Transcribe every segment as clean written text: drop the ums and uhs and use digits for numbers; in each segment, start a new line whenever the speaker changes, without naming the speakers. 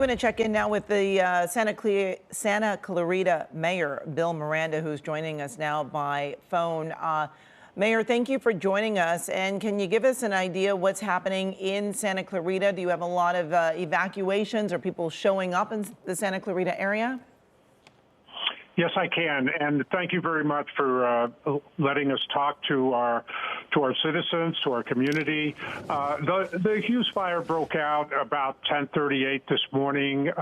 I'm going to check in now with the Santa Clarita Mayor Bill Miranda, who's joining us now by phone. Mayor, thank you for joining us. And can you give us an idea what's happening in Santa Clarita? Do you have a lot of evacuations or people showing up in the Santa Clarita area?
Yes, I can, and thank you very much for letting us talk to our citizens, to our community. The Hughes Fire broke out about 10:38 this morning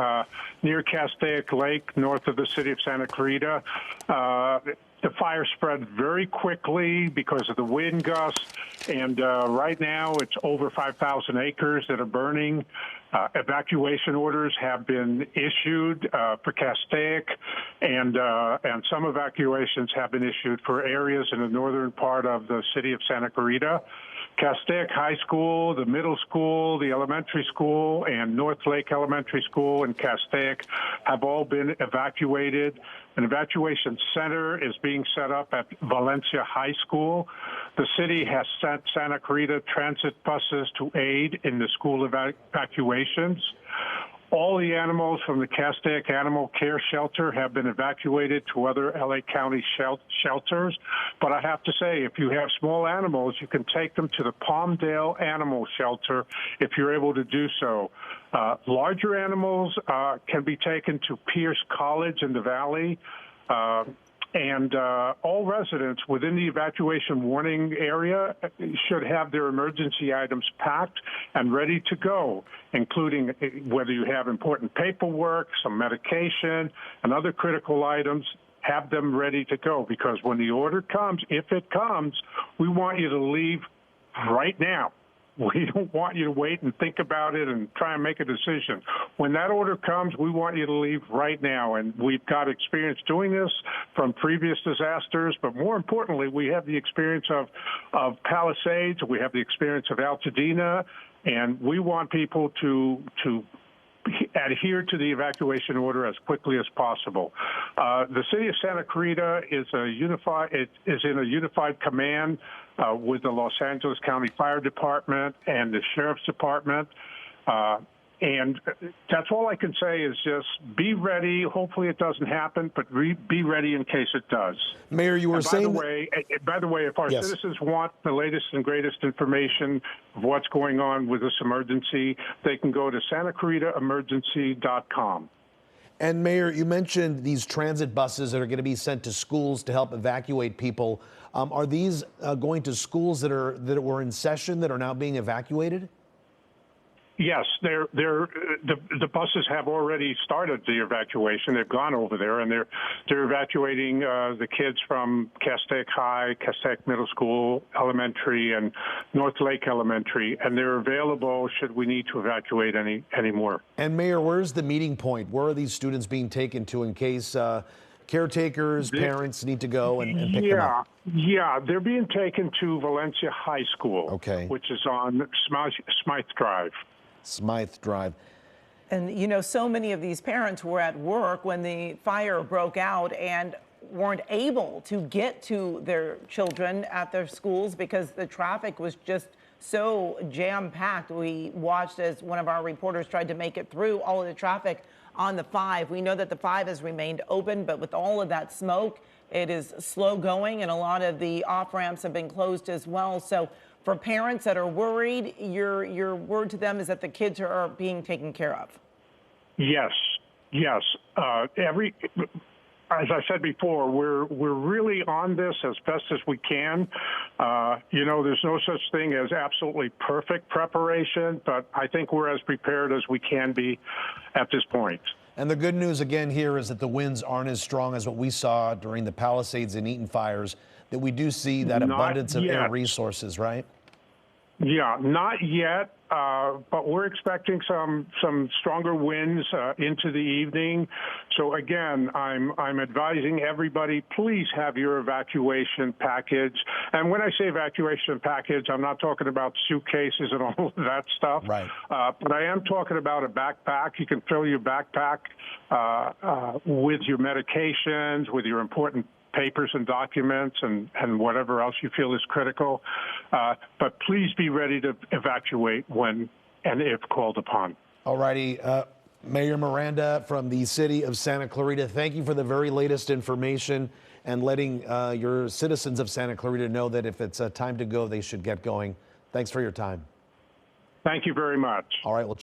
near Castaic Lake, north of the city of Santa Clarita. The fire spread very quickly because of the wind gusts, and right now it's over 5,000 acres that are burning. Evacuation orders have been issued for Castaic, and some evacuations have been issued for areas in the northern part of the city of Santa Clarita. Castaic High School, the middle school, the elementary school, and North Lake Elementary School in Castaic have all been evacuated. An evacuation center is being set up at Valencia High School. The city has sent Santa Clarita transit buses to aid in the school evacuations. All the animals from the Castaic Animal Care Shelter have been evacuated to other LA County shelters. But I have to say, if you have small animals, you can take them to the Palmdale Animal Shelter if you're able to do so. Larger animals can be taken to Pierce College in the Valley. And all residents within the evacuation warning area should have their emergency items packed and ready to go, including whether you have important paperwork, some medication, and other critical items. Have them ready to go, because when the order comes, if it comes, we want you to leave right now. We don't want you to wait and think about it and try and make a decision. When that order comes, we want you to leave right now. And we've got experience doing this from previous disasters. But more importantly, we have the experience of Palisades. We have the experience of Altadena. And we want people to adhere to the evacuation order as quickly as possible. The city of Santa Clarita is in a unified command with the Los Angeles County Fire Department and the Sheriff's Department. And that's all I can say is just be ready. Hopefully it doesn't happen, but be ready in case it does.
Mayor, you were saying...
By the way, if our citizens want the latest and greatest information of what's going on with this emergency, they can go to santaclaritaemergency.com.
And Mayor, you mentioned these transit buses that are going to be sent to schools to help evacuate people. Are these going to schools that were in session that are now being evacuated?
Yes, the buses have already started the evacuation. They've gone over there, and they're evacuating the kids from Castaic High, Castaic Middle School, Elementary, and North Lake Elementary, and they're available should we need to evacuate any more.
And Mayor, where's the meeting point? Where are these students being taken to in case caretakers, parents need to go and pick them up?
Yeah, they're being taken to Valencia High School, which is on Smythe Drive.
Smythe Drive.
And, you know, so many of these parents were at work when the fire broke out and weren't able to get to their children at their schools because the traffic was just so jam-packed. We watched as one of our reporters tried to make it through all of the traffic on the 5. We know that the 5 has remained open, but with all of that smoke, it is slow going, and a lot of the off-ramps have been closed as well. So for parents that are worried, your word to them is that the kids are being taken care of. Yes.
As I said before, we're really on this as best as we can. You know, there's no such thing as absolutely perfect preparation, but I think we're as prepared as we can be at this point.
And the good news again here is that the winds aren't as strong as what we saw during the Palisades and Eaton fires, that we do see that abundance of air resources, right?
Yeah, not yet, but we're expecting some stronger winds into the evening. So again, I'm advising everybody, please have your evacuation package. And when I say evacuation package, I'm not talking about suitcases and all of that stuff.
Right.
But I am talking about a backpack. You can fill your backpack with your medications, with your important papers and documents and whatever else you feel is critical. But please be ready to evacuate when and if called upon.
All righty. Mayor Miranda from the city of Santa Clarita, thank you for the very latest information and letting your citizens of Santa Clarita know that if it's time to go, they should get going. Thanks for your time.
Thank you very much.
All right. Well,